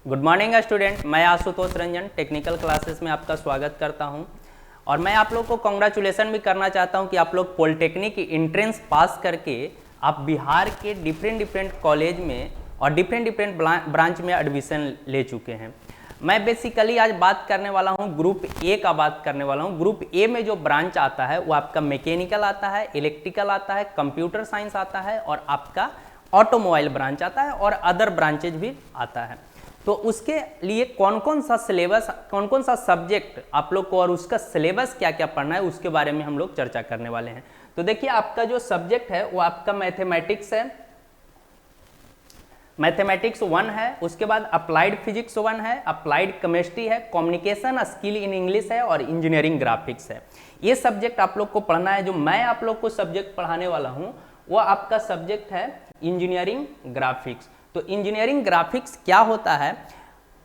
Good morning student, मैं Ashutosh Ranjan technical classes में आपका स्वागत करता हूं और मैं आप लोग को कॉन्ग्रेचुलेसन भी करना चाहता हूं कि आप लोग पॉलिटेक्निक की एंट्रेंस पास करके आप बिहार के डिफरेंट कॉलेज में और डिफरेंट ब्रांच में एडमिशन ले चुके हैं। मैं बेसिकली आज बात करने वाला हूं ग्रुप ए का बात करने वाला हूं। ग्रुप ए में जो ब्रांच आता है वो आपका मैकेनिकल आता है, इलेक्ट्रिकल आता है, कंप्यूटर साइंस आता है और आपका ऑटोमोबाइल ब्रांच आता है और अदर ब्रांचेज भी आता है। तो उसके लिए कौन कौन सा सिलेबस, कौन कौन सा सब्जेक्ट आप लोग को और उसका सिलेबस क्या क्या पढ़ना है उसके बारे में हम लोग चर्चा करने वाले हैं। तो देखिए, आपका जो सब्जेक्ट है वो आपका मैथमेटिक्स है, मैथमेटिक्स 1 है, उसके बाद अप्लाइड फिजिक्स 1 है, अप्लाइड केमिस्ट्री है, कम्युनिकेशन स्किल इन इंग्लिश है और इंजीनियरिंग ग्राफिक्स है। ये सब्जेक्ट आप लोग को पढ़ना है। जो मैं आप लोग को सब्जेक्ट पढ़ाने वाला हूँ वो आपका सब्जेक्ट है इंजीनियरिंग ग्राफिक्स। तो इंजीनियरिंग ग्राफिक्स क्या होता है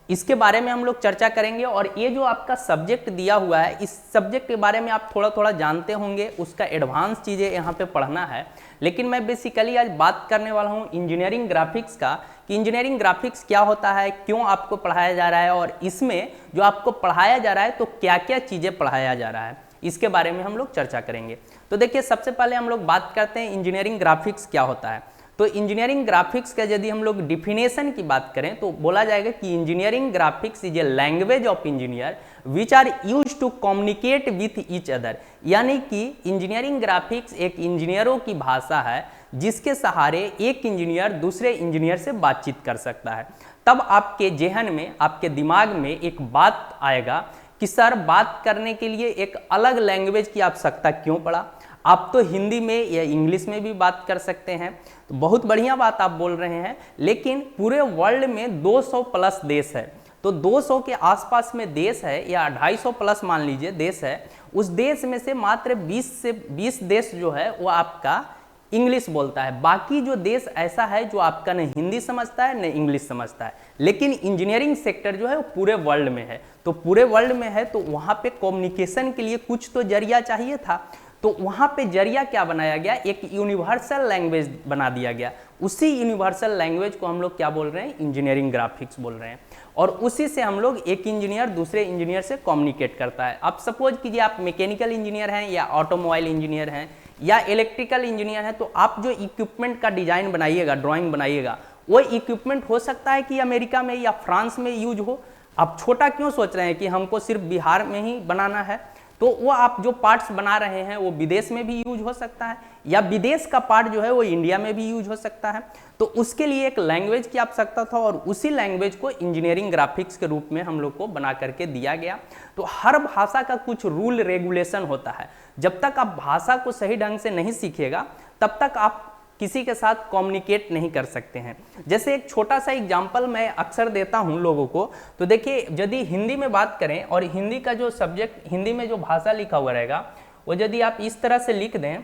इसके बारे में हम लोग चर्चा करेंगे और ये जो आपका सब्जेक्ट दिया हुआ है इस सब्जेक्ट के बारे में आप थोड़ा थोड़ा जानते होंगे, उसका एडवांस चीज़ें यहाँ पे पढ़ना है। लेकिन मैं बेसिकली आज बात करने वाला हूँ इंजीनियरिंग ग्राफिक्स का, कि इंजीनियरिंग ग्राफिक्स क्या होता है, क्यों आपको पढ़ाया जा रहा है और इसमें जो आपको पढ़ाया जा रहा है तो क्या क्या चीज़ें पढ़ाया जा रहा है, इसके बारे में हम लोग चर्चा करेंगे। तो देखिए, सबसे पहले हम लोग बात करते हैं इंजीनियरिंग ग्राफिक्स क्या होता है। तो इंजीनियरिंग ग्राफिक्स का यदि हम लोग डिफिनेशन की बात करें तो बोला जाएगा कि engineering graphics is a language of engineer which are use to communicate with each other. यानी कि इंजीनियरिंग ग्राफिक्स एक इंजीनियरों की भाषा है जिसके सहारे एक इंजीनियर दूसरे इंजीनियर से बातचीत कर सकता है। तब आपके जेहन में, आपके दिमाग में एक बात आएगा कि सर, बात करने के लिए एक अलग लैंग्वेज की आवश्यकता क्यों पड़ा? आप तो हिंदी में या इंग्लिश में भी बात कर सकते हैं। तो बहुत बढ़िया बात आप बोल रहे हैं, लेकिन पूरे वर्ल्ड में 200 प्लस देश है। तो 200 के आसपास में देश है या 250 प्लस मान लीजिए देश है। उस देश में से मात्र 20 देश जो है वो आपका इंग्लिश बोलता है। बाकी जो देश ऐसा है जो आपका न हिंदी समझता है न इंग्लिश समझता है। लेकिन इंजीनियरिंग सेक्टर जो है वो पूरे वर्ल्ड में है। तो पूरे वर्ल्ड में है तो वहाँ पे कम्युनिकेशन के लिए कुछ तो जरिया चाहिए था। तो वहाँ पे जरिया क्या बनाया गया, एक यूनिवर्सल लैंग्वेज बना दिया गया। उसी यूनिवर्सल लैंग्वेज को हम लोग क्या बोल रहे हैं, इंजीनियरिंग ग्राफिक्स बोल रहे हैं। और उसी से हम लोग एक इंजीनियर दूसरे इंजीनियर से कम्युनिकेट करता है। आप सपोज कीजिए आप मैकेनिकल इंजीनियर हैं या ऑटोमोबाइल इंजीनियर हैं या इलेक्ट्रिकल इंजीनियर हैं, तो आप जो इक्विपमेंट का डिजाइन बनाइएगा, ड्राइंग बनाइएगा, वो इक्विपमेंट हो सकता है कि अमेरिका में या फ्रांस में यूज हो। आप छोटा क्यों सोच रहे हैं कि हमको सिर्फ बिहार में ही बनाना है? तो वो आप जो पार्ट्स बना रहे हैं वो विदेश में भी यूज हो सकता है या विदेश का पार्ट जो है वो इंडिया में भी यूज हो सकता है। तो उसके लिए एक लैंग्वेज की आवश्यकता था और उसी लैंग्वेज को इंजीनियरिंग ग्राफिक्स के रूप में हम लोग को बना करके दिया गया। तो हर भाषा का कुछ रूल रेगुलेशन होता है। जब तक आप भाषा को सही ढंग से नहीं सीखिएगा तब तक आप किसी के साथ कम्युनिकेट नहीं कर सकते हैं। जैसे एक छोटा सा एग्जाम्पल मैं अक्सर देता हूं लोगों को। तो देखिए, यदि हिंदी में बात करें और हिंदी का जो सब्जेक्ट, हिंदी में जो भाषा लिखा हुआ रहेगा वो यदि आप इस तरह से लिख दें,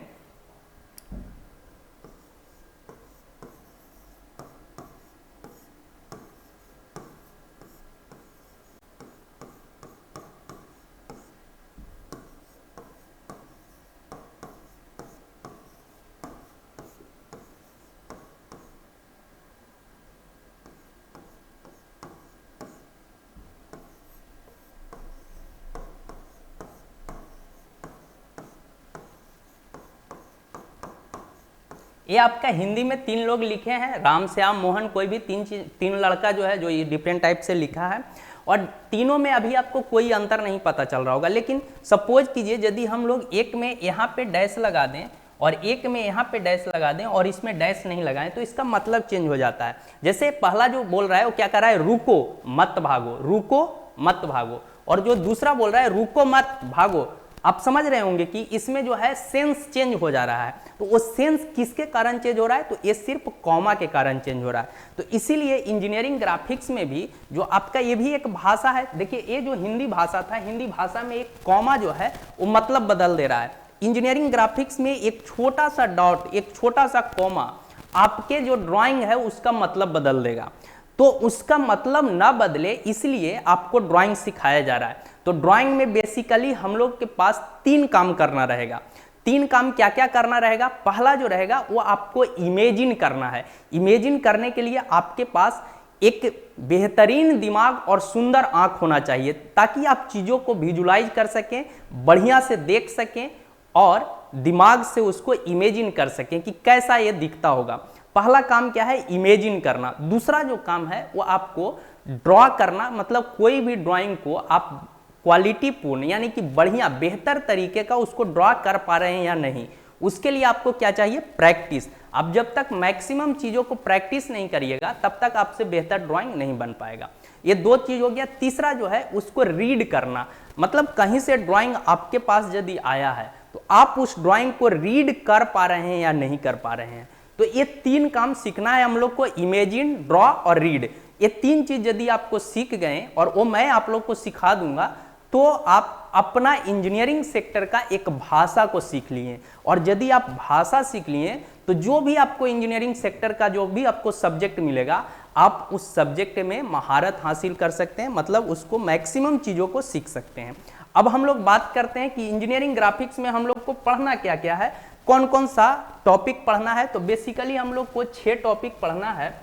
ये आपका हिंदी में 3 लोग लिखे हैं, राम श्याम मोहन, कोई भी तीन लड़का जो है जो ये डिफरेंट टाइप से लिखा है और तीनों में अभी आपको कोई अंतर नहीं पता चल रहा होगा। लेकिन सपोज कीजिए यदि हम लोग एक में यहाँ पे डैश लगा दें और एक में यहाँ पे डैश लगा दें और इसमें डैश नहीं लगाएं तो इसका मतलब चेंज हो जाता है। जैसे पहला जो बोल रहा है वो क्या कर रहा है, रुको मत भागो, रुको मत भागो, और जो दूसरा बोल रहा है रुको मत भागो। आप समझ रहे होंगे कि इसमें जो है सेंस चेंज हो जा रहा है। तो वो सेंस किसके कारण चेंज हो रहा है, तो ये सिर्फ कॉमा के कारण चेंज हो रहा है। तो इसीलिए इंजीनियरिंग ग्राफिक्स में भी जो आपका ये भी एक भाषा है। देखिए, ये जो हिंदी भाषा था, हिंदी भाषा में एक कॉमा जो है वो मतलब बदल दे रहा है। इंजीनियरिंग ग्राफिक्स में एक छोटा सा डॉट, एक छोटा सा कॉमा आपके जो ड्राइंग है उसका मतलब बदल देगा। तो उसका मतलब ना बदले इसलिए आपको ड्राइंग सिखाया जा रहा है। तो ड्राइंग में बेसिकली हम लोग के पास 3 काम करना रहेगा। 3 काम क्या क्या करना रहेगा? पहला जो रहेगा वो आपको इमेजिन करना है। इमेजिन करने के लिए आपके पास एक बेहतरीन दिमाग और सुंदर आंख होना चाहिए ताकि आप चीज़ों को विजुलाइज कर सकें, बढ़िया से देख सकें और दिमाग से उसको इमेजिन कर सकें कि कैसा ये दिखता होगा। पहला काम क्या है, इमेजिन करना। दूसरा जो काम है वो आपको ड्रॉ करना, मतलब कोई भी ड्राइंग को आप क्वालिटीपूर्ण यानी कि बढ़िया बेहतर तरीके का उसको ड्रॉ कर पा रहे हैं या नहीं, उसके लिए आपको क्या चाहिए, प्रैक्टिस। आप जब तक मैक्सिमम चीज़ों को प्रैक्टिस नहीं करिएगा तब तक आपसे बेहतर ड्राइंग नहीं बन पाएगा। ये दो चीज़ हो गया। तीसरा जो है उसको रीड करना, मतलब कहीं से ड्राइंग आपके पास यदि आया है तो आप उस ड्राइंग को रीड कर पा रहे हैं या नहीं कर पा रहे हैं। तो ये तीन काम सीखना है हम लोग को, इमेजिन, ड्रॉ और रीड। ये तीन चीज यदि आपको सीख गए और वो मैं आप लोग को सिखा दूंगा तो आप अपना इंजीनियरिंग सेक्टर का एक भाषा को सीख लिए। और यदि आप भाषा सीख लिए तो जो भी आपको इंजीनियरिंग सेक्टर का जो भी आपको सब्जेक्ट मिलेगा आप उस सब्जेक्ट में महारत हासिल कर सकते हैं, मतलब उसको मैक्सिमम चीज़ों को सीख सकते हैं। अब हम लोग बात करते हैं कि इंजीनियरिंग ग्राफिक्स में हम लोग को पढ़ना क्या क्या है, कौन कौन सा टॉपिक पढ़ना है। तो बेसिकली हम लोग को 6 टॉपिक पढ़ना है।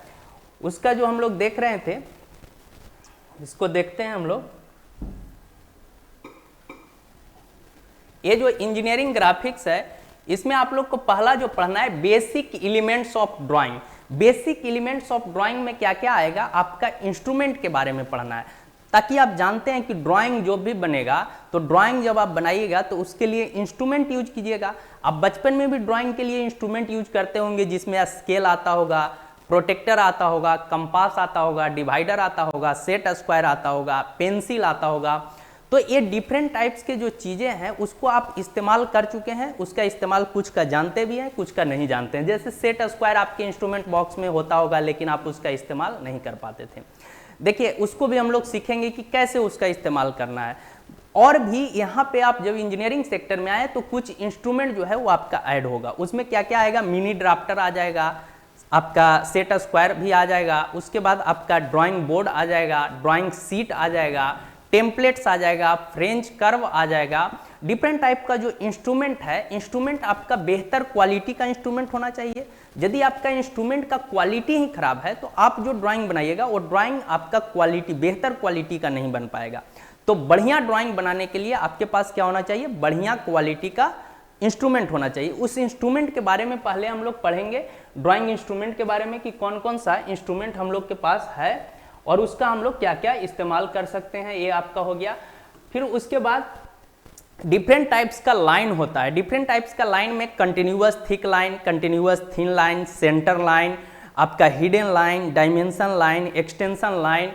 उसका जो हम लोग देख रहे थे, इसको देखते हैं हम लोग। ये जो इंजीनियरिंग ग्राफिक्स है इसमें आप लोग को पहला जो पढ़ना है basic elements of drawing. Basic elements of drawing में क्या क्या आएगा, आपका इंस्ट्रूमेंट के बारे में पढ़ना है, ताकि आप जानते हैं कि ड्राइंग जो भी बनेगा तो ड्राइंग जब आप बनाइएगा तो उसके लिए इंस्ट्रूमेंट यूज कीजिएगा। आप बचपन में भी ड्राइंग के लिए इंस्ट्रूमेंट यूज करते होंगे, जिसमें स्केल आता होगा, प्रोटेक्टर आता होगा, कंपास आता होगा, डिवाइडर आता होगा, सेट स्क्वायर आता होगा, पेंसिल आता होगा। तो ये डिफरेंट टाइप्स के जो चीज़ें हैं उसको आप इस्तेमाल कर चुके हैं। उसका इस्तेमाल कुछ का जानते भी हैं, कुछ का नहीं जानते हैं। जैसे सेट स्क्वायर आपके इंस्ट्रूमेंट बॉक्स में होता होगा लेकिन आप उसका इस्तेमाल नहीं कर पाते थे। देखिए उसको भी हम लोग सीखेंगे कि कैसे उसका इस्तेमाल करना है। और भी यहाँ पे आप जब इंजीनियरिंग सेक्टर में आए तो कुछ इंस्ट्रूमेंट जो है वो आपका ऐड होगा। उसमें क्या क्या आएगा, मिनी ड्राफ्टर आ जाएगा, आपका सेट स्क्वायर भी आ जाएगा, उसके बाद आपका ड्राइंग बोर्ड आ जाएगा, ड्राइंग सीट आ जाएगा, टेम्पलेट्स आ जाएगा, फ्रेंच कर्व आ जाएगा। डिफरेंट टाइप का जो इंस्ट्रूमेंट है, इंस्ट्रूमेंट आपका बेहतर क्वालिटी का इंस्ट्रूमेंट होना चाहिए। यदि आपका इंस्ट्रूमेंट का क्वालिटी ही खराब है तो आप जो ड्राइंग बनाइएगा वो ड्राइंग आपका क्वालिटी बेहतर क्वालिटी का नहीं बन पाएगा। तो बढ़िया ड्राइंग बनाने के लिए आपके पास क्या होना चाहिए, बढ़िया क्वालिटी का इंस्ट्रूमेंट होना चाहिए। उस इंस्ट्रूमेंट के बारे में पहले हम लोग पढ़ेंगे, ड्राइंग इंस्ट्रूमेंट के बारे में कि कौन कौन सा इंस्ट्रूमेंट हम लोग के पास है और उसका हम लोग क्या क्या इस्तेमाल कर सकते हैं, ये आपका हो गया। फिर उसके बाद डिफरेंट टाइप्स का लाइन होता है। डिफरेंट टाइप्स का लाइन में continuous thick line, continuous thin line, centre line, आपका hidden line, dimension line, extension line,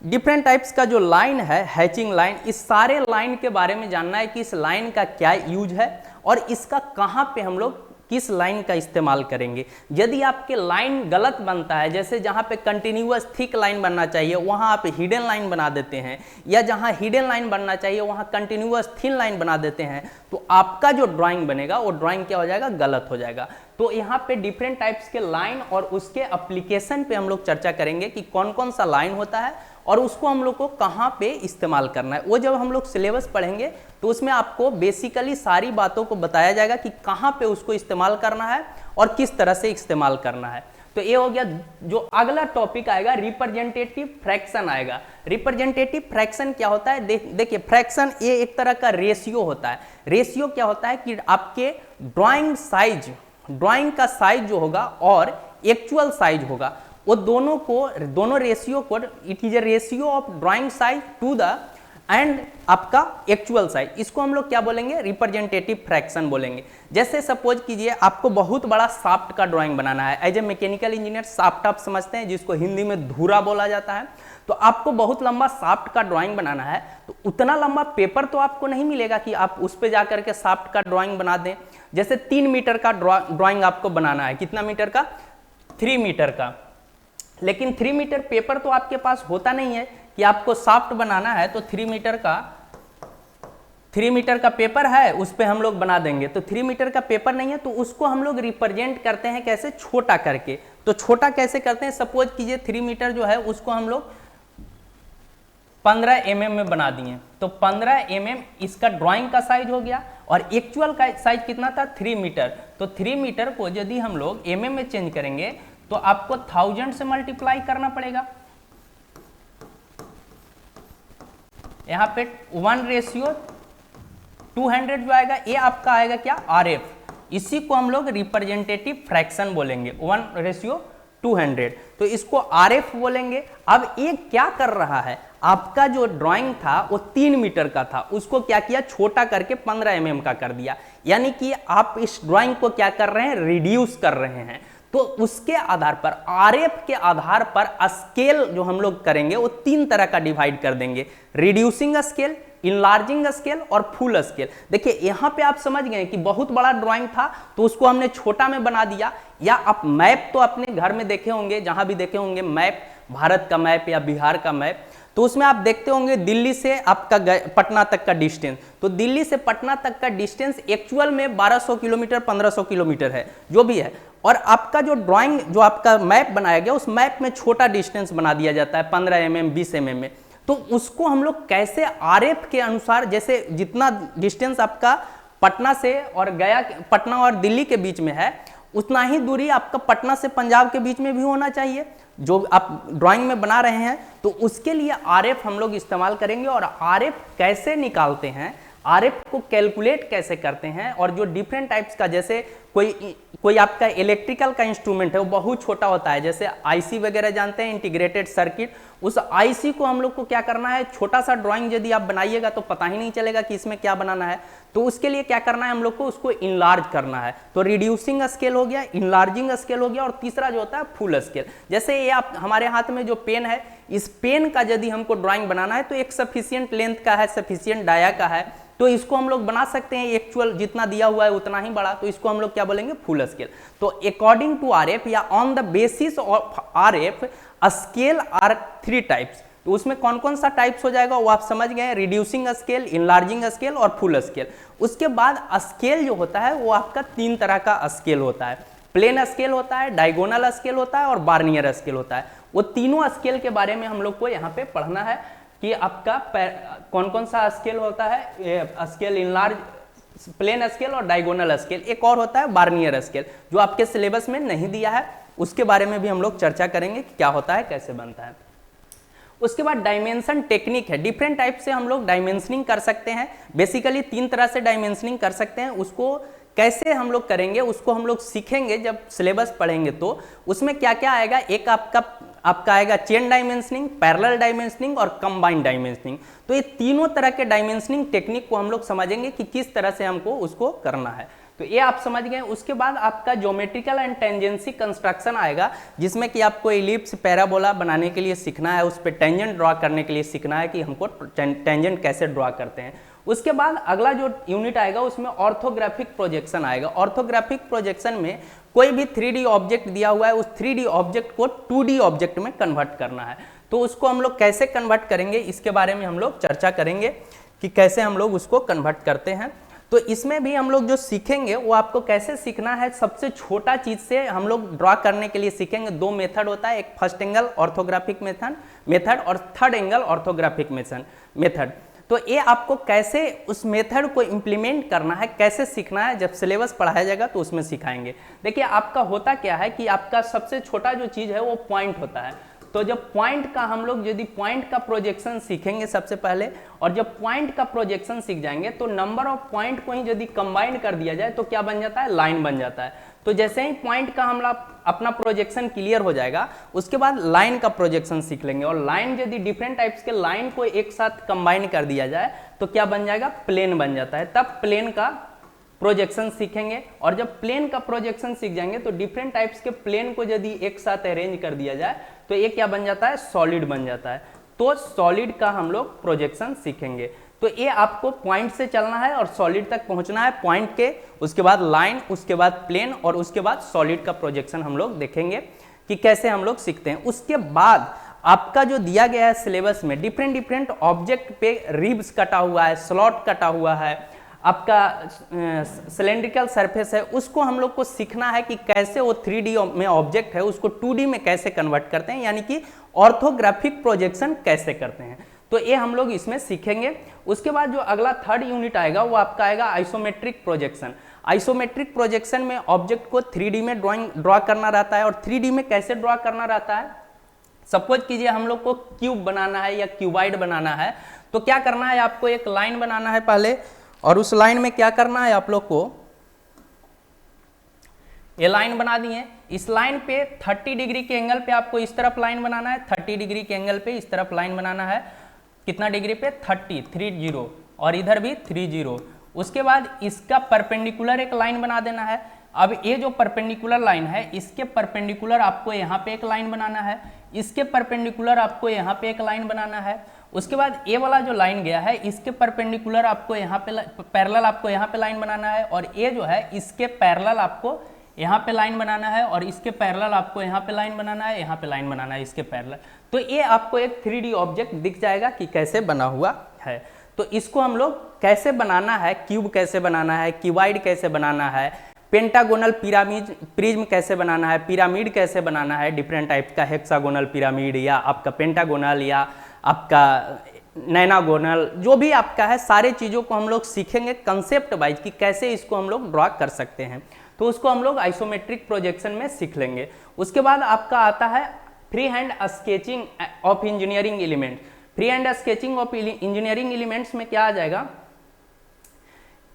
different types का जो लाइन है, हैचिंग लाइन, इस सारे लाइन के बारे में जानना है कि इस लाइन का क्या यूज है और इसका कहाँ पे हम लोग किस लाइन का इस्तेमाल करेंगे। यदि आपके लाइन गलत बनता है, जैसे जहाँ पे कंटिन्यूअस थिक लाइन बनना चाहिए वहाँ आप हिडन लाइन बना देते हैं, या जहाँ हिडन लाइन बनना चाहिए वहाँ कंटिन्यूअस थिन लाइन बना देते हैं, तो आपका जो ड्राइंग बनेगा वो ड्राइंग क्या हो जाएगा, गलत हो जाएगा। तो यहाँ पे डिफरेंट टाइप्स के लाइन और उसके एप्लीकेशन पे हम लोग चर्चा करेंगे कि कौन कौन सा लाइन होता है और उसको हम लोग को कहाँ पे इस्तेमाल करना है। वो जब हम लोग सिलेबस पढ़ेंगे तो उसमें आपको बेसिकली सारी बातों को बताया जाएगा कि कहाँ पे उसको इस्तेमाल करना है और किस तरह से इस्तेमाल करना है। तो ये हो गया। जो अगला टॉपिक आएगा रिप्रेजेंटेटिव फ्रैक्शन आएगा। रिप्रेजेंटेटिव फ्रैक्शन क्या होता है, देखिए फ्रैक्शन ये एक तरह का रेशियो होता है। रेशियो क्या होता है कि आपके ड्राइंग साइज, ड्राइंग का साइज जो होगा और एक्चुअल साइज होगा, वो दोनों रेशियो को, it is a ratio of drawing size to the and आपका एक्चुअल साइज, इसको हम लोग क्या बोलेंगे, रिप्रेजेंटेटिव फ्रैक्शन बोलेंगे। जैसे सपोज कीजिए आपको बहुत बड़ा शाफ्ट का ड्राइंग बनाना है। As a mechanical engineer shaft आप समझते हैं, जिसको हिंदी में धुरा बोला जाता है। तो आपको बहुत लंबा शाफ्ट का ड्राइंग बनाना है, तो उतना लंबा पेपर तो आपको नहीं मिलेगा कि आप उस पर जाकर के शाफ्ट का ड्राइंग बना दें। जैसे 3 मीटर का ड्राइंग आपको बनाना है, कितना मीटर का, 3 मीटर का। लेकिन 3 मीटर पेपर तो आपके पास होता नहीं है कि आपको शाफ्ट बनाना है, तो 3 मीटर का पेपर है, उस पे हम लोग बना देंगे। तो 3 मीटर का पेपर नहीं है, तो उसको हम लोग रिप्रेजेंट करते हैं कैसे, छोटा करके। तो छोटा कैसे करते हैं, सपोज कीजिए 3 मीटर जो है उसको हम लोग 15 mm में बना दिए, तो 15 mm इसका ड्राइंग का साइज हो गया। और एक्चुअल का साइज कितना था, 3 मीटर। तो 3 मीटर को यदि हम लोग mm में चेंज करेंगे तो आपको 1000 से मल्टीप्लाई करना पड़ेगा। यहाँ पे 1:200 जो आएगा ये आपका आएगा क्या, RF। इसी को हम लोग रिप्रेजेंटेटिव फ्रैक्शन बोलेंगे, 1:200, तो इसको RF बोलेंगे। अब ये क्या कर रहा है, आपका जो ड्राइंग था वो 3 मीटर का था, उसको क्या किया, छोटा करके 15 mm का कर दिया। यानी कि आप इस ड्राइंग को क्या कर रहे हैं, रिड्यूस कर रहे हैं। तो उसके आधार पर, RF के आधार पर स्केल जो हम लोग करेंगे वो 3 तरह का डिवाइड कर देंगे, रिड्यूसिंग स्केल, इनलार्जिंग स्केल और फुल स्केल। देखिए यहाँ पे आप समझ गए कि बहुत बड़ा ड्राइंग था तो उसको हमने छोटा में बना दिया। या आप मैप तो अपने घर में देखे होंगे, जहां भी देखे होंगे मैप, भारत का मैप या बिहार का मैप, तो उसमें आप देखते होंगे दिल्ली से आपका पटना तक का डिस्टेंस, तो दिल्ली से पटना तक का डिस्टेंस एक्चुअल में 1200 किलोमीटर 1500 किलोमीटर है, जो भी है। और आपका जो ड्राइंग, जो आपका मैप बनाया गया, उस मैप में छोटा डिस्टेंस बना दिया जाता है 15 mm 20 mm में। तो उसको हम लोग कैसे RF के अनुसार, जैसे जितना डिस्टेंस आपका पटना से और गया, पटना और दिल्ली के बीच में है, उतना ही दूरी आपका पटना से पंजाब के बीच में भी होना चाहिए, जो आप ड्राइंग में बना रहे हैं। तो उसके लिए RF हम लोग इस्तेमाल करेंगे। और RF कैसे निकालते हैं, RF को कैलकुलेट कैसे करते हैं, और जो डिफरेंट टाइप्स का, जैसे कोई आपका इलेक्ट्रिकल का इंस्ट्रूमेंट है वो बहुत छोटा होता है, जैसे IC वगैरह जानते हैं, इंटीग्रेटेड सर्किट, उस IC को हम लोग को क्या करना है, छोटा सा ड्राइंग यदि आप बनाइएगा तो पता ही नहीं चलेगा कि इसमें क्या बनाना है। तो उसके लिए क्या करना है, हम लोग को उसको इनलार्ज करना है। तो रिड्यूसिंग स्केल हो गया, इनलार्जिंग स्केल हो गया, और तीसरा जो होता है फुल स्केल। जैसे ये आप हमारे हाथ में जो पेन है, इस पेन का यदि हमको ड्राइंग बनाना है तो एक सफिशियंट लेंथ का है, सफिशियंट डाया का है, तो इसको हम लोग बना सकते हैं एक्चुअल जितना दिया हुआ है उतना ही बड़ा, तो इसको हम लोग क्या बोलेंगे, फुल स्केल। तो अकॉर्डिंग टू RF या on the basis of RF scale are 3 types. तो उसमें कौन कौन सा टाइप्स हो जाएगा वो आप समझ गए, रिड्यूसिंग स्केल, इनलार्जिंग स्केल और फुल स्केल। उसके बाद स्केल जो होता है वो आपका 3 तरह का स्केल होता है, प्लेन स्केल होता है, डायगोनल स्केल होता है और बार्नियर स्केल होता है। वो तीनों स्केल के बारे में हम लोग को यहाँ पे पढ़ना है कि आपका कौन कौन सा स्केल होता है, स्केल इनलार्ज, प्लेन स्केल और डायगोनल स्केल। एक और होता है बार्नियर स्केल, जो आपके सिलेबस में नहीं दिया है, उसके बारे में भी हम लोग चर्चा करेंगे कि क्या होता है, कैसे बनता है। उसके बाद डायमेंशन टेक्निक है, डिफरेंट टाइप से हम लोग डायमेंशनिंग कर सकते हैं। बेसिकली 3 तरह से डायमेंशनिंग कर सकते हैं। उसको कैसे हम लोग करेंगे उसको हम लोग सीखेंगे जब सिलेबस पढ़ेंगे। तो उसमें क्या क्या आएगा, एक आपका आएगा चेन डायमेंशनिंग, पैरेलल डायमेंशनिंग और कंबाइंड डायमेंशनिंग। तो ये तीनों तरह के डायमेंशनिंग टेक्निक को हम लोग समझेंगे कि किस तरह से हमको उसको करना है। तो ये आप समझ गए। उसके बाद आपका ज्योमेट्रिकल एंड टेंजेंसी कंस्ट्रक्शन आएगा, जिसमें कि आपको इलिप्स, पैराबोला बनाने के लिए सीखना है, उस पर टेंजेंट ड्रॉ करने के लिए सीखना है कि हमको टेंजेंट कैसे ड्रॉ करते हैं। उसके बाद अगला जो यूनिट आएगा उसमें ऑर्थोग्राफिक प्रोजेक्शन आएगा। ऑर्थोग्राफिक प्रोजेक्शन में कोई भी 3D ऑब्जेक्ट दिया हुआ है, उस 3D ऑब्जेक्ट को 2D ऑब्जेक्ट में कन्वर्ट करना है। तो उसको हम लोग कैसे कन्वर्ट करेंगे, इसके बारे में हम लोग चर्चा करेंगे कि कैसे हम लोग उसको कन्वर्ट करते हैं। तो इसमें भी हम लोग जो सीखेंगे वो आपको कैसे सीखना है, सबसे छोटा चीज से हम लोग ड्रॉ करने के लिए सीखेंगे। 2 मेथड होता है, एक फर्स्ट एंगल ऑर्थोग्राफिक मेथड और थर्ड एंगल ऑर्थोग्राफिक मेथड। तो ये आपको कैसे उस मेथड को इम्प्लीमेंट करना है, कैसे सीखना है, जब सिलेबस पढ़ाया जाएगा तो उसमें सिखाएंगे। देखिए आपका होता क्या है कि आपका सबसे छोटा जो चीज़ है वो पॉइंट होता है। तो जब पॉइंट का हम लोग यदि पॉइंट का प्रोजेक्शन सीखेंगे सबसे पहले, और जब पॉइंट का प्रोजेक्शन सीख जाएंगे तो नंबर ऑफ पॉइंट को ही यदि कंबाइन कर दिया जाए तो क्या बन जाता है, लाइन बन जाता है। तो जैसे ही पॉइंट का हम अपना प्रोजेक्शन क्लियर हो जाएगा, उसके बाद लाइन का प्रोजेक्शन सीख लेंगे। और लाइन यदि डिफरेंट टाइप्स के लाइन को एक साथ कंबाइन कर दिया जाए तो क्या बन जाएगा, प्लेन बन जाता है। तब प्लेन का प्रोजेक्शन सीखेंगे। और जब प्लेन का प्रोजेक्शन सीख जाएंगे तो डिफरेंट टाइप्स के प्लेन को यदि एक साथ अरेंज कर दिया जाए तो ये क्या बन जाता है, सॉलिड बन जाता है। तो सॉलिड का हम लोग प्रोजेक्शन सीखेंगे। तो ये आपको पॉइंट से चलना है और सॉलिड तक पहुंचना है, पॉइंट के, उसके बाद लाइन, उसके बाद प्लेन और उसके बाद सॉलिड का प्रोजेक्शन हम लोग देखेंगे कि कैसे हम लोग सीखते हैं। उसके बाद आपका जो दिया गया है सिलेबस में, डिफरेंट ऑब्जेक्ट पे रिब्स कटा हुआ है, स्लॉट कटा हुआ है, आपका सिलेंड्रिकल सरफेस है, उसको हम लोग को सीखना है कि कैसे वो 3D में ऑब्जेक्ट है उसको 2D में कैसे कन्वर्ट करते हैं, यानी कि ऑर्थोग्राफिक प्रोजेक्शन कैसे करते हैं। तो ये हम लोग इसमें सीखेंगे। उसके बाद जो अगला थर्ड यूनिट आएगा वो आपका आएगा आइसोमेट्रिक प्रोजेक्शन। आइसोमेट्रिक प्रोजेक्शन में ऑब्जेक्ट को 3D में ड्रॉ करना रहता है। और 3D में कैसे ड्रॉ करना रहता है, सपोज कीजिए हम लोग को क्यूब बनाना है या क्यूबाइड बनाना है, तो क्या करना है आपको, एक लाइन बनाना है पहले, और उस लाइन में क्या करना है आप लोग को, ये लाइन बना दिए। इस लाइन पे 30 डिग्री के एंगल पे आपको इस तरफ लाइन बनाना है, 30 डिग्री के एंगल पे इस तरफ लाइन बनाना है। कितना डिग्री पे, 30, और इधर भी 30। उसके बाद इसका परपेंडिकुलर एक लाइन बना देना है। अब ये जो परपेंडिकुलर लाइन है, इसके परपेंडिकुलर आपको यहाँ पे एक लाइन बनाना है, इसके परपेंडिकुलर आपको यहाँ पे एक लाइन बनाना है। उसके बाद ये वाला जो लाइन गया है, इसके परपेंडिकुलर आपको यहाँ पे पैरेलल आपको यहाँ पे लाइन बनाना है, और ये जो है इसके पैरेलल आपको यहाँ पे लाइन बनाना है, और इसके पैरेलल आपको यहाँ पे लाइन बनाना है, यहाँ पे लाइन बनाना है इसके पैरेलल। तो ये आपको एक 3D ऑब्जेक्ट दिख जाएगा कि कैसे बना हुआ है। तो इसको हम लोग कैसे बनाना है, क्यूब कैसे बनाना है, क्यूबाइड कैसे बनाना है, पेंटागोनल प्रिज्म कैसे बनाना है, पिरामिड कैसे बनाना है, डिफरेंट टाइप का हेक्सागोनल पिरामिड या आपका पेंटागोनल या आपका नैनागोनल, जो भी आपका है, सारे चीज़ों को हम लोग सीखेंगे कंसेप्ट वाइज कि कैसे इसको हम लोग ड्रॉ कर सकते हैं। तो उसको हम लोग आइसोमेट्रिक प्रोजेक्शन में सीख लेंगे। उसके बाद आपका आता है free hand sketching of engineering element. Free hand sketching of engineering elements में क्या आ जाएगा,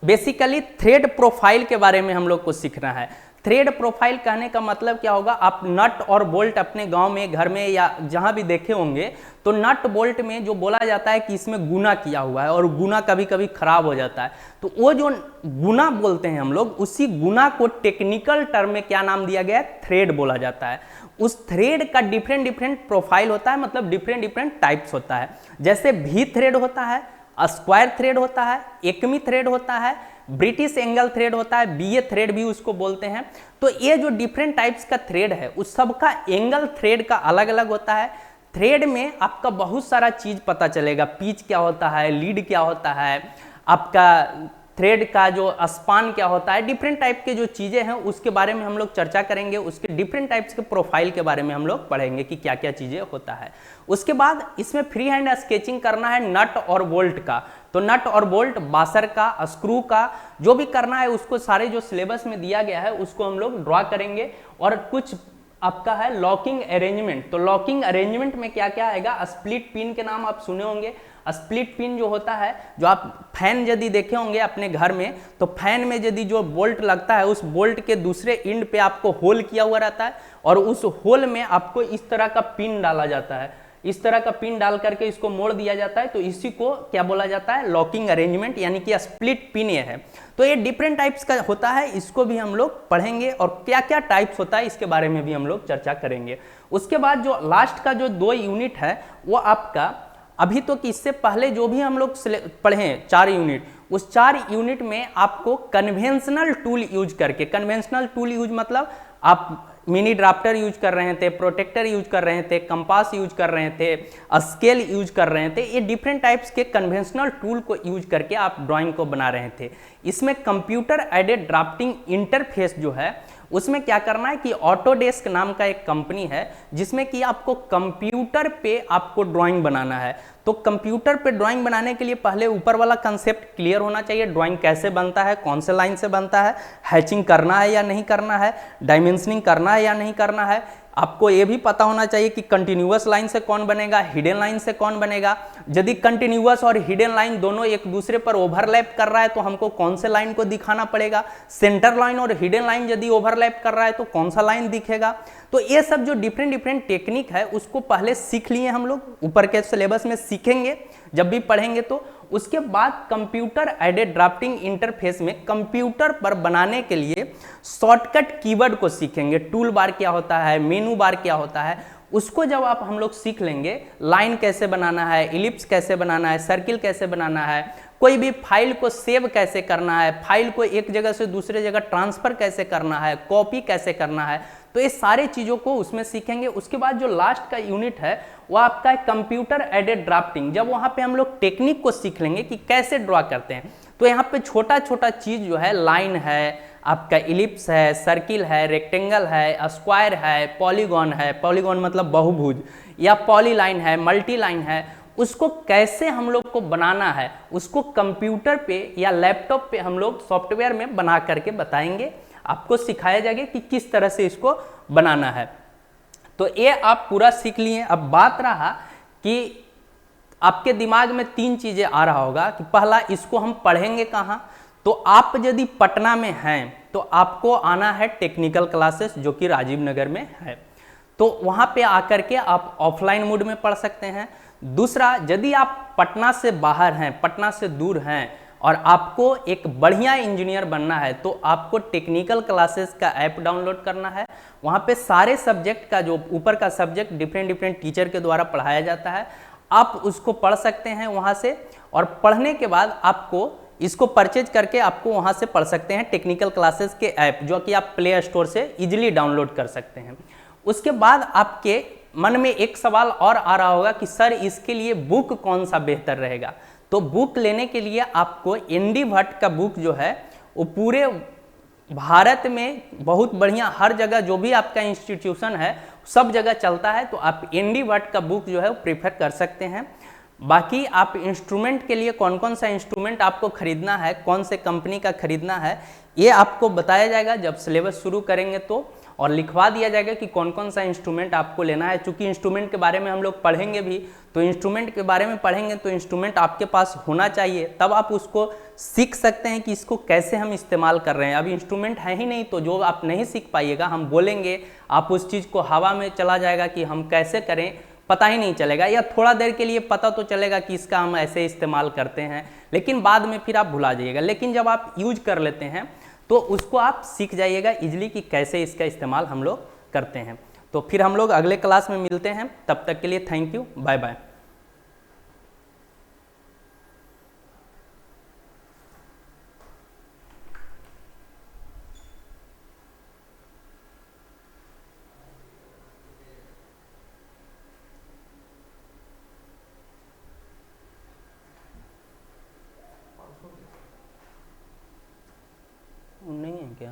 बेसिकली थ्रेड प्रोफाइल के बारे में हम लोग को सीखना है। थ्रेड प्रोफाइल कहने का मतलब क्या होगा, आप नट और बोल्ट अपने गांव में, घर में या जहां भी देखे होंगे, तो नट बोल्ट में जो बोला जाता है कि इसमें गुना किया हुआ है, और गुना कभी कभी खराब हो जाता है, तो वो जो गुना बोलते हैं हम लोग, उसी गुना को टेक्निकल टर्म में क्या नाम दिया गया है, थ्रेड बोला जाता है। उस थ्रेड का डिफरेंट प्रोफाइल होता है, मतलब डिफरेंट टाइप्स होता है। जैसे भी थ्रेड होता है, स्क्वायर थ्रेड होता है, एकमी थ्रेड होता है, ब्रिटिश एंगल थ्रेड होता है, बीए थ्रेड भी उसको बोलते हैं। तो ये जो डिफरेंट टाइप्स का थ्रेड है, उस सबका एंगल थ्रेड का अलग अलग होता है। थ्रेड में आपका बहुत सारा चीज पता चलेगा, पिच क्या होता है, लीड क्या होता है, आपका थ्रेड का जो स्पान क्या होता है, डिफरेंट टाइप के जो चीज़ें हैं उसके बारे में हम लोग चर्चा करेंगे। उसके डिफरेंट टाइप्स के प्रोफाइल के बारे में हम लोग पढ़ेंगे कि क्या क्या चीज़ें होता है। उसके बाद इसमें फ्री हैंड स्केचिंग करना है नट और बोल्ट का। तो नट और बोल्ट, बासर का, स्क्रू का, जो भी करना है उसको सारे जो सिलेबस में दिया गया है उसको हम लोग ड्रॉ करेंगे। और कुछ आपका है लॉकिंग अरेंजमेंट। तो लॉकिंग अरेंजमेंट में क्या क्या आएगा, स्प्लिट पिन के नाम आप सुने होंगे। स्प्लिट पिन जो होता है, जो आप फैन यदि देखे होंगे अपने घर में, तो फैन में यदि जो बोल्ट लगता है, उस बोल्ट के दूसरे एंड पे आपको होल किया हुआ रहता है, और उस होल में आपको इस तरह का पिन डाला जाता है। इस तरह का पिन डाल करके इसको मोड़ दिया जाता है। तो इसी को क्या बोला जाता है, लॉकिंग अरेंजमेंट, यानी कि स्प्लिट पिन ये है। तो ये डिफरेंट टाइप्स का होता है, इसको भी हम लोग पढ़ेंगे, और क्या क्या टाइप्स होता है इसके बारे में भी हम लोग चर्चा करेंगे। उसके बाद जो लास्ट का जो 2 यूनिट है, वो आपका अभी तो कि इससे पहले जो भी हम लोग पढ़े हैं 4 यूनिट, उस 4 यूनिट में आपको कन्वेंशनल टूल यूज करके, कन्वेंशनल टूल यूज मतलब आप मिनी ड्राफ्टर यूज कर रहे थे, प्रोटेक्टर यूज कर रहे थे, कंपास यूज कर रहे थे, स्केल यूज कर रहे थे, ये डिफरेंट टाइप्स के कन्वेंशनल टूल को यूज करके आप ड्राइंग को बना रहे थे। इसमें कंप्यूटर एडेड ड्राफ्टिंग इंटरफेस जो है, उसमें क्या करना है कि ऑटोडेस्क नाम का एक कंपनी है, जिसमें कि आपको कंप्यूटर पे आपको ड्राइंग बनाना है। तो कंप्यूटर पे ड्राइंग बनाने के लिए पहले ऊपर वाला कंसेप्ट क्लियर होना चाहिए, ड्राइंग कैसे बनता है, कौन से लाइन से बनता है, हैचिंग करना है या नहीं करना है, डायमेंशनिंग करना है या नहीं करना है। आपको ये भी पता होना चाहिए कि कंटिन्यूअस लाइन से कौन बनेगा, हिडन लाइन से कौन बनेगा। यदि कंटिन्यूअस और हिडन लाइन दोनों एक दूसरे पर ओवरलैप कर रहा है तो हमको कौन से लाइन को दिखाना पड़ेगा। सेंटर लाइन और हिडन लाइन यदि ओवरलैप कर रहा है तो कौन सा लाइन दिखेगा। तो ये सब जो डिफरेंट टेक्निक है उसको पहले सीख लिए हम लोग, ऊपर के सिलेबस में सीखेंगे जब भी पढ़ेंगे। तो उसके बाद कंप्यूटर एडेड ड्राफ्टिंग इंटरफेस में कंप्यूटर पर बनाने के लिए शॉर्टकट कीवर्ड को सीखेंगे। टूल बार क्या होता है, मेनू बार क्या होता है, उसको जब आप हम लोग सीख लेंगे, लाइन कैसे बनाना है, इलिप्स कैसे बनाना है, सर्किल कैसे बनाना है, कोई भी फाइल को सेव कैसे करना है, फाइल को एक जगह से दूसरे जगह ट्रांसफर कैसे करना है, कॉपी कैसे करना है, तो ये सारे चीज़ों को उसमें सीखेंगे। उसके बाद जो लास्ट का यूनिट है वो आपका है कंप्यूटर एडेड ड्राफ्टिंग। जब वहाँ पे हम लोग टेक्निक को सीख लेंगे कि कैसे ड्रॉ करते हैं, तो यहाँ पे छोटा छोटा चीज़ जो है, लाइन है, आपका इलिप्स है, सर्किल है, रेक्टेंगल है, स्क्वायर है, पॉलीगॉन है, पॉलीगॉन मतलब बहुभुज, या पॉलीलाइन है, मल्टी लाइन है, उसको कैसे हम लोग को बनाना है, उसको कंप्यूटर पे या लैपटॉप पे हम लोग सॉफ्टवेयर में बना करके बताएंगे, आपको सिखाया जाएगा कि किस तरह से इसको बनाना है। तो ये आप पूरा सीख लिए। अब बात रहा कि आपके दिमाग में तीन चीजें आ रहा होगा कि पहला, इसको हम पढ़ेंगे कहाँ। तो आप यदि पटना में हैं तो आपको आना है टेक्निकल क्लासेस, जो कि राजीव नगर में है। तो वहाँ पे आकर के आप ऑफलाइन मोड में पढ़ सकते हैं। दूसरा, यदि आप पटना से बाहर हैं, पटना से दूर हैं और आपको एक बढ़िया इंजीनियर बनना है, तो आपको टेक्निकल क्लासेस का ऐप डाउनलोड करना है। वहाँ पे सारे सब्जेक्ट का, जो ऊपर का सब्जेक्ट डिफरेंट डिफरेंट टीचर के द्वारा पढ़ाया जाता है, आप उसको पढ़ सकते हैं वहाँ से। और पढ़ने के बाद आपको इसको परचेज करके आपको वहाँ से पढ़ सकते हैं टेक्निकल क्लासेस के ऐप, जो कि आप प्ले स्टोर से इजीली डाउनलोड कर सकते हैं। उसके बाद आपके मन में एक सवाल और आ रहा होगा कि सर इसके लिए बुक कौन सा बेहतर रहेगा। तो बुक लेने के लिए आपको एनडी भट्ट का बुक जो है वो पूरे भारत में बहुत बढ़िया, हर जगह जो भी आपका इंस्टीट्यूशन है सब जगह चलता है, तो आप एनडी भट्ट का बुक जो है वो प्रीफर कर सकते हैं। बाकी आप इंस्ट्रूमेंट के लिए कौन कौन सा इंस्ट्रूमेंट आपको खरीदना है, कौन से कंपनी का खरीदना है, ये आपको बताया जाएगा जब सिलेबस शुरू करेंगे तो, और लिखवा दिया जाएगा कि कौन कौन सा इंस्ट्रूमेंट आपको लेना है। चूंकि इंस्ट्रूमेंट के बारे में हम लोग पढ़ेंगे भी, तो इंस्ट्रूमेंट के बारे में पढ़ेंगे तो इंस्ट्रूमेंट आपके पास होना चाहिए, तब आप उसको सीख सकते हैं कि इसको कैसे हम इस्तेमाल कर रहे हैं। अभी इंस्ट्रूमेंट है ही नहीं, तो जो आप नहीं सीख पाइएगा, हम बोलेंगे आप उस चीज़ को हवा में चला जाएगा कि हम कैसे करें, पता ही नहीं चलेगा, या थोड़ा देर के लिए पता तो चलेगा कि इसका हम ऐसे इस्तेमाल करते हैं, लेकिन बाद में फिर आप भुला जाइएगा। लेकिन जब आप यूज कर लेते हैं तो उसको आप सीख जाइएगा इजीली कि कैसे इसका इस्तेमाल हम लोग करते हैं। तो फिर हम लोग अगले क्लास में मिलते हैं, तब तक के लिए थैंक यू, बाय बाय। नहीं है क्या?